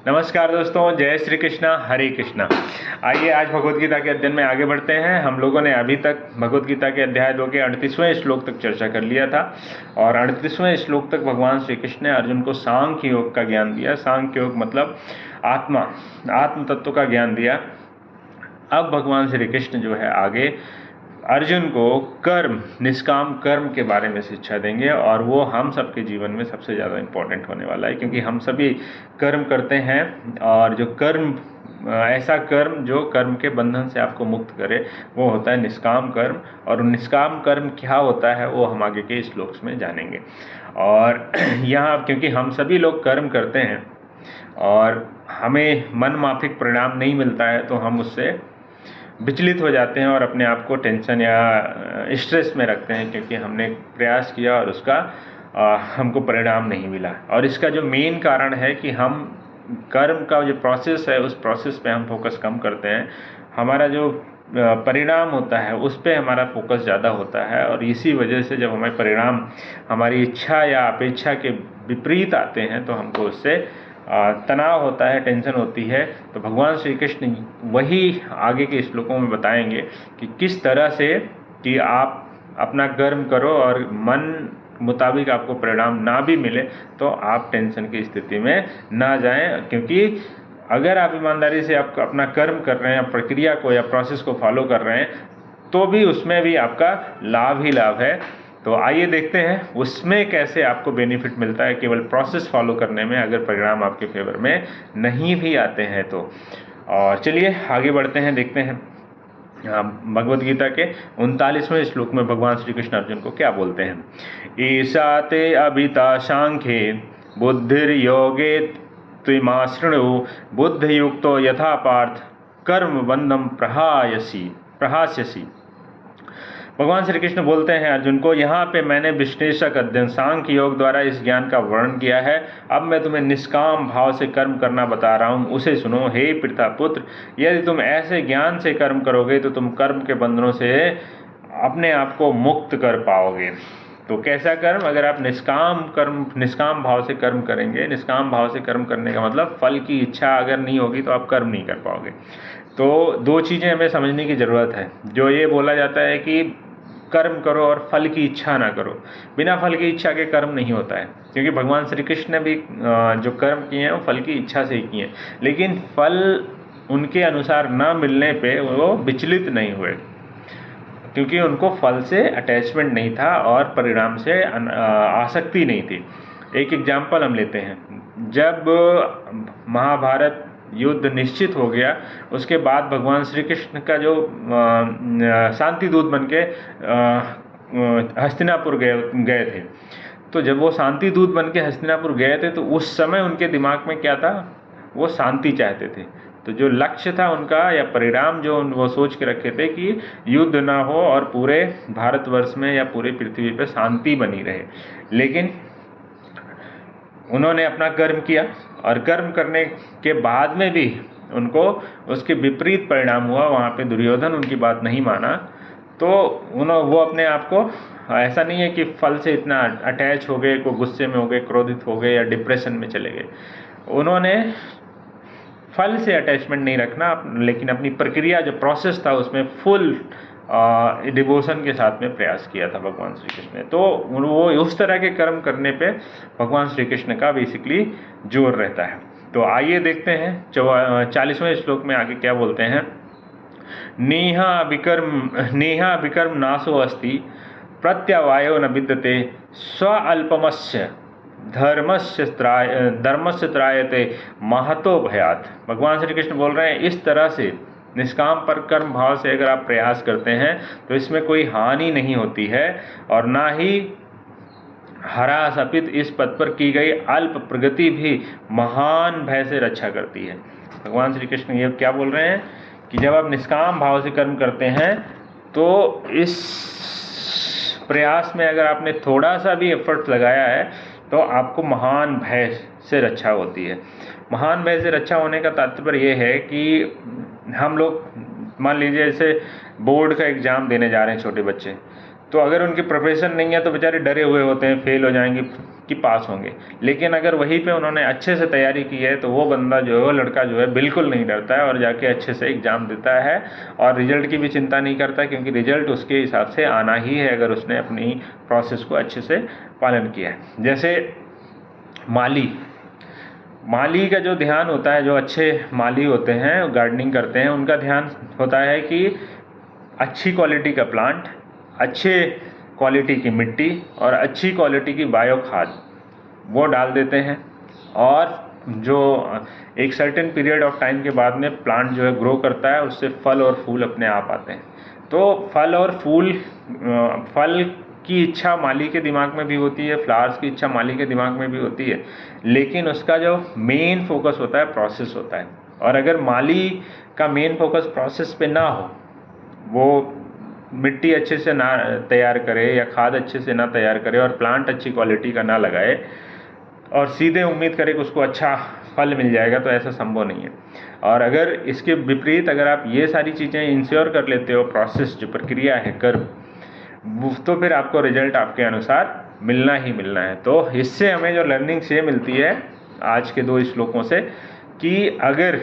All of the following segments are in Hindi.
नमस्कार दोस्तों, जय श्री कृष्णा, हरे कृष्णा। आइए आज भगवत गीता के अध्ययन में आगे बढ़ते हैं। हम लोगों ने अभी तक भगवत गीता के अध्याय 2 के 38वें श्लोक तक चर्चा कर लिया था और 38वें श्लोक तक भगवान श्री कृष्ण ने अर्जुन को सांख्य योग का ज्ञान दिया। सांख्य योग मतलब आत्म तत्व का ज्ञान दिया। अब भगवान श्री कृष्ण जो है आगे अर्जुन को कर्म, निष्काम कर्म के बारे में शिक्षा देंगे और वो हम सबके जीवन में सबसे ज़्यादा इम्पोर्टेंट होने वाला है, क्योंकि हम सभी कर्म करते हैं और जो कर्म, ऐसा कर्म जो कर्म के बंधन से आपको मुक्त करे, वो होता है निष्काम कर्म। और निष्काम कर्म क्या होता है वो हम आगे के श्लोक में जानेंगे। और यहाँ क्योंकि हम सभी लोग कर्म करते हैं और हमें मन माफिक परिणाम नहीं मिलता है, तो हम उससे विचलित हो जाते हैं और अपने आप को टेंशन या स्ट्रेस में रखते हैं, क्योंकि हमने प्रयास किया और उसका हमको परिणाम नहीं मिला। और इसका जो मेन कारण है कि हम कर्म का जो प्रोसेस है उस प्रोसेस पे हम फोकस कम करते हैं। हमारा जो परिणाम होता है उस पे हमारा फोकस ज़्यादा होता है और इसी वजह से जब हमें परिणाम हमारी इच्छा या अपेक्षा के विपरीत आते हैं तो हमको उससे तनाव होता है, टेंशन होती है। तो भगवान श्री कृष्ण वही आगे के श्लोकों में बताएंगे कि किस तरह से कि आप अपना कर्म करो और मन मुताबिक आपको परिणाम ना भी मिले तो आप टेंशन की स्थिति में ना जाएं, क्योंकि अगर आप ईमानदारी से आप अपना कर्म कर रहे हैं, प्रक्रिया को या प्रोसेस को फॉलो कर रहे हैं, तो भी उसमें भी आपका लाभ ही लाभ है। तो आइए देखते हैं उसमें कैसे आपको बेनिफिट मिलता है केवल प्रोसेस फॉलो करने में, अगर परिणाम आपके फेवर में नहीं भी आते हैं तो। और चलिए आगे बढ़ते हैं, देखते हैं भगवद गीता के 39वें श्लोक में भगवान श्री कृष्ण अर्जुन को क्या बोलते हैं। ईशा ते अभिता सांख्ये बुद्धिर्योगे त्विमाशृणु बुद्धियुक्तो यथा पार्थ कर्म बंधम प्रहास्यसि। भगवान श्री कृष्ण बोलते हैं अर्जुन को, यहाँ पे मैंने विश्लेषक अध्ययन सांख्य योग द्वारा इस ज्ञान का वर्णन किया है। अब मैं तुम्हें निष्काम भाव से कर्म करना बता रहा हूँ, उसे सुनो। हे पिता पुत्र, यदि तुम ऐसे ज्ञान से कर्म करोगे तो तुम कर्म के बंधनों से अपने आप को मुक्त कर पाओगे। तो कैसा कर्म? अगर आप निष्काम भाव से कर्म करेंगे, निष्काम भाव से कर्म करने का मतलब फल की इच्छा अगर नहीं होगी तो आप कर्म नहीं कर पाओगे। तो दो चीज़ें हमें समझने की ज़रूरत है। जो ये बोला जाता है कि कर्म करो और फल की इच्छा ना करो, बिना फल की इच्छा के कर्म नहीं होता है, क्योंकि भगवान श्री कृष्ण ने भी जो कर्म किए हैं वो फल की इच्छा से ही किए हैं, लेकिन फल उनके अनुसार ना मिलने पे वो विचलित नहीं हुए, क्योंकि उनको फल से अटैचमेंट नहीं था और परिणाम से आसक्ति नहीं थी। एक एग्जाम्पल हम लेते हैं, जब महाभारत युद्ध निश्चित हो गया, उसके बाद भगवान श्री कृष्ण का जो शांति दूत बन के हस्तिनापुर गए थे, तो जब वो शांति दूत बन के हस्तिनापुर गए थे तो उस समय उनके दिमाग में क्या था? वो शांति चाहते थे। तो जो लक्ष्य था उनका या परिणाम जो वो सोच के रखे थे कि युद्ध ना हो और पूरे भारतवर्ष में या पूरे पृथ्वी पे शांति बनी रहे, लेकिन उन्होंने अपना कर्म किया और कर्म करने के बाद में भी उनको उसके विपरीत परिणाम हुआ। वहाँ पे दुर्योधन उनकी बात नहीं माना, तो वो अपने आप को, ऐसा नहीं है कि फल से इतना अटैच हो गए, को गुस्से में हो गए, क्रोधित हो गए या डिप्रेशन में चले गए। उन्होंने फल से अटैचमेंट नहीं रखना, लेकिन अपनी प्रक्रिया जो प्रोसेस था उसमें फुल डिवोशन के साथ में प्रयास किया था भगवान श्री कृष्ण ने। तो वो उस तरह के कर्म करने पे भगवान श्री कृष्ण का बेसिकली जोर रहता है। तो आइए देखते हैं 40वें श्लोक में आगे क्या बोलते हैं। नेहा विकर्म नाशो अस्ति प्रत्यवायो न विद्यते स्वअल्पमस्य धर्मस्य त्रायते महतो भयात्। भगवान श्री कृष्ण बोल रहे हैं, इस तरह से निष्काम पर कर्म भाव से अगर आप प्रयास करते हैं तो इसमें कोई हानि नहीं होती है और ना ही हरासपित इस पद पर की गई अल्प प्रगति भी महान भय से रक्षा करती है। भगवान श्री कृष्ण ये क्या बोल रहे हैं कि जब आप निष्काम भाव से कर्म करते हैं तो इस प्रयास में अगर आपने थोड़ा सा भी एफर्ट लगाया है तो आपको महान भय से रक्षा होती है। महान भय से रक्षा होने का तात्पर्य ये है कि हम लोग मान लीजिए जैसे बोर्ड का एग्ज़ाम देने जा रहे हैं छोटे बच्चे, तो अगर उनकी प्रिपरेशन नहीं है तो बेचारे डरे हुए होते हैं, फेल हो जाएंगे, कि पास होंगे। लेकिन अगर वहीं पे उन्होंने अच्छे से तैयारी की है तो वो बंदा जो है, वो लड़का जो है बिल्कुल नहीं डरता है और जाके अच्छे से एग्ज़ाम देता है और रिजल्ट की भी चिंता नहीं करता, क्योंकि रिजल्ट उसके हिसाब से आना ही है अगर उसने अपनी प्रोसेस को अच्छे से पालन किया है। जैसे माली का जो ध्यान होता है, जो अच्छे माली होते हैं, गार्डनिंग करते हैं, उनका ध्यान होता है कि अच्छी क्वालिटी का प्लांट, अच्छे क्वालिटी की मिट्टी और अच्छी क्वालिटी की बायो खाद वो डाल देते हैं। और जो एक सर्टेन पीरियड ऑफ टाइम के बाद में प्लांट जो है ग्रो करता है, उससे फल और फूल अपने आप आते हैं। तो फल की इच्छा माली के दिमाग में भी होती है, फ्लावर्स की इच्छा माली के दिमाग में भी होती है, लेकिन उसका जो मेन फोकस होता है प्रोसेस होता है। और अगर माली का मेन फोकस प्रोसेस पे ना हो, वो मिट्टी अच्छे से ना तैयार करे या खाद अच्छे से ना तैयार करे और प्लांट अच्छी क्वालिटी का ना लगाए और सीधे उम्मीद करे कि उसको अच्छा फल मिल जाएगा, तो ऐसा संभव नहीं है। और अगर इसके विपरीत अगर आप ये सारी चीज़ें इंश्योर कर लेते हो, प्रोसेस जो प्रक्रिया है कर्म, तो फिर आपको रिजल्ट आपके अनुसार मिलना ही मिलना है। तो इससे हमें जो लर्निंग्स ये मिलती है आज के 2 श्लोकों से, कि अगर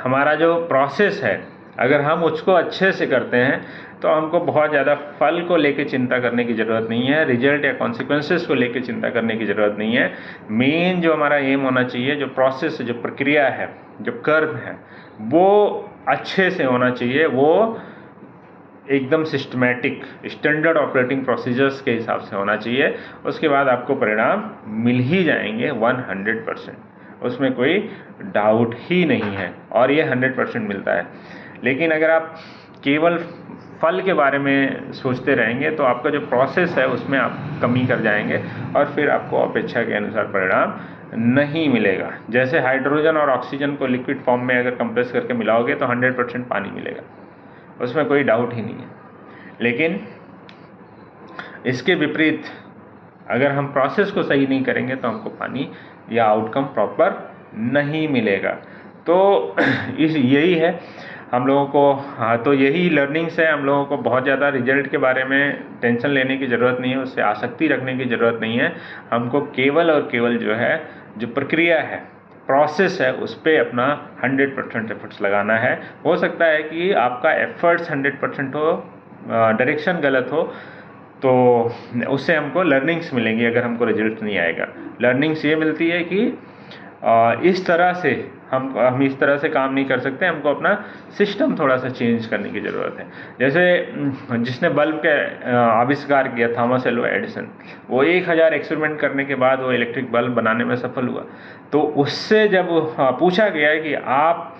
हमारा जो प्रोसेस है अगर हम उसको अच्छे से करते हैं तो हमको बहुत ज़्यादा फल को लेके चिंता करने की ज़रूरत नहीं है, रिजल्ट या कॉन्सिक्वेंसेस को लेके चिंता करने की ज़रूरत नहीं है। मेन जो हमारा एम होना चाहिए, जो प्रोसेस है, जो प्रक्रिया है, जो कर्म है, वो अच्छे से होना चाहिए, वो एकदम सिस्टमैटिक स्टैंडर्ड ऑपरेटिंग प्रोसीजर्स के हिसाब से होना चाहिए। उसके बाद आपको परिणाम मिल ही जाएंगे 100%, उसमें कोई डाउट ही नहीं है, और ये 100% मिलता है। लेकिन अगर आप केवल फल के बारे में सोचते रहेंगे तो आपका जो प्रोसेस है उसमें आप कमी कर जाएंगे और फिर आपको अपेक्षा के अनुसार परिणाम नहीं मिलेगा। जैसे हाइड्रोजन और ऑक्सीजन को लिक्विड फॉर्म में अगर कंप्रेस करके मिलाओगे तो 100% पानी मिलेगा, उसमें कोई डाउट ही नहीं है। लेकिन इसके विपरीत अगर हम प्रोसेस को सही नहीं करेंगे तो हमको पानी या आउटकम प्रॉपर नहीं मिलेगा। तो यही है हम लोगों को, तो यही लर्निंग्स है। हम लोगों को बहुत ज़्यादा रिजल्ट के बारे में टेंशन लेने की ज़रूरत नहीं है, उससे आसक्ति रखने की ज़रूरत नहीं है। हमको केवल और केवल जो है, जो प्रक्रिया है, प्रोसेस है, उस पर अपना 100% एफर्ट्स लगाना है। हो सकता है कि आपका एफर्ट्स 100% हो, डायरेक्शन गलत हो, तो उससे हमको लर्निंग्स मिलेंगी अगर हमको रिजल्ट नहीं आएगा। लर्निंग्स ये मिलती है कि इस तरह से हम इस तरह से काम नहीं कर सकते, हमको अपना सिस्टम थोड़ा सा चेंज करने की ज़रूरत है। जैसे जिसने बल्ब का आविष्कार किया, थॉमस एल्वा एडिसन, वो 1000 एक्सपेरिमेंट करने के बाद वो इलेक्ट्रिक बल्ब बनाने में सफल हुआ। तो उससे जब पूछा गया कि आप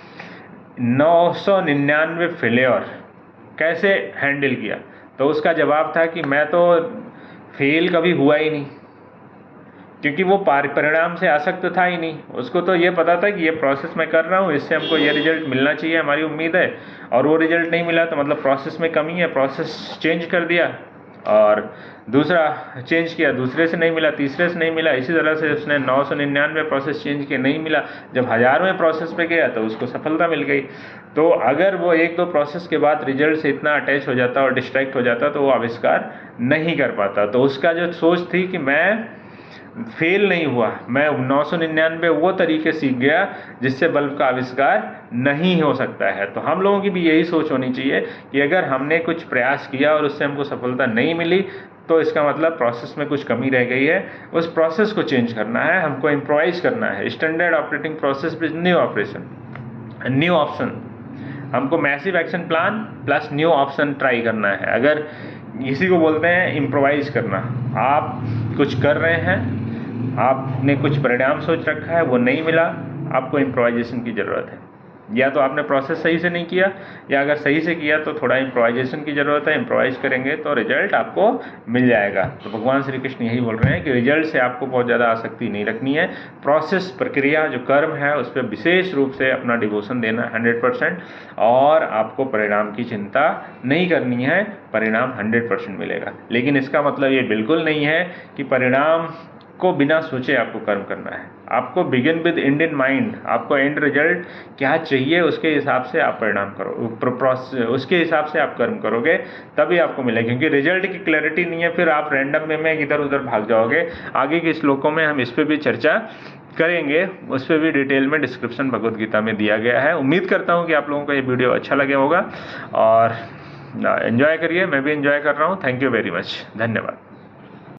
999 फेलियर कैसे हैंडल किया, तो उसका जवाब था कि मैं तो फेल कभी हुआ ही नहीं, क्योंकि वो परिणाम से आसक्त था ही नहीं। उसको तो ये पता था कि ये प्रोसेस मैं कर रहा हूँ, इससे हमको ये रिजल्ट मिलना चाहिए, हमारी उम्मीद है, और वो रिजल्ट नहीं मिला तो मतलब प्रोसेस में कमी है। प्रोसेस चेंज कर दिया और दूसरा चेंज किया, दूसरे से नहीं मिला, तीसरे से नहीं मिला, इसी तरह से उसने 999 प्रोसेस चेंज किए, नहीं मिला। जब 1000वें प्रोसेस पे गया तो उसको सफलता मिल गई। तो अगर वो 1-2 प्रोसेस के बाद रिजल्ट से इतना अटैच हो जाता और डिस्ट्रैक्ट हो जाता तो वो आविष्कार नहीं कर पाता। तो उसका जो सोच थी कि मैं फेल नहीं हुआ, मैं 999 वो तरीके सीख गया जिससे बल्ब का आविष्कार नहीं हो सकता है। तो हम लोगों की भी यही सोच होनी चाहिए कि अगर हमने कुछ प्रयास किया और उससे हमको सफलता नहीं मिली तो इसका मतलब प्रोसेस में कुछ कमी रह गई है, उस प्रोसेस को चेंज करना है, हमको इम्प्रोवाइज करना है। Standard operating process with new operation, new option, हमको massive action plan plus new option try करना है। अगर इसी को बोलते हैं इम्प्रोवाइज करना। आप कुछ कर रहे हैं, आपने कुछ परिणाम सोच रखा है, वो नहीं मिला, आपको इम्प्रोवाइजेशन की ज़रूरत है। या तो आपने प्रोसेस सही से नहीं किया, या अगर सही से किया तो थोड़ा इम्प्रोवाइजेशन की ज़रूरत है। इम्प्रोवाइज करेंगे तो रिजल्ट आपको मिल जाएगा। तो भगवान श्री कृष्ण यही बोल रहे हैं कि रिजल्ट से आपको बहुत ज़्यादा आसक्ति नहीं रखनी है। प्रोसेस, प्रक्रिया, जो कर्म है, उस पर विशेष रूप से अपना डिवोशन देना 100%, और आपको परिणाम की चिंता नहीं करनी है, परिणाम 100% मिलेगा। लेकिन इसका मतलब ये बिल्कुल नहीं है कि परिणाम को बिना सोचे आपको कर्म करना है। आपको begin with and in mind, आपको एंड रिजल्ट क्या चाहिए उसके हिसाब से आप परिणाम करो, उसके हिसाब से आप कर्म करोगे, तभी आपको मिलेगा। क्योंकि रिजल्ट की क्लैरिटी नहीं है, फिर आप रैंडम में इधर उधर भाग जाओगे। आगे के श्लोकों में हम इस पर भी चर्चा करेंगे, उस पर भी डिटेल में डिस्क्रिप्शन भगवद गीता में दिया गया है। उम्मीद करता हूँ कि आप लोगों को ये वीडियो अच्छा लगे होगा और एंजॉय करिए, मैं भी एंजॉय कर रहा हूँ। थैंक यू वेरी मच, धन्यवाद।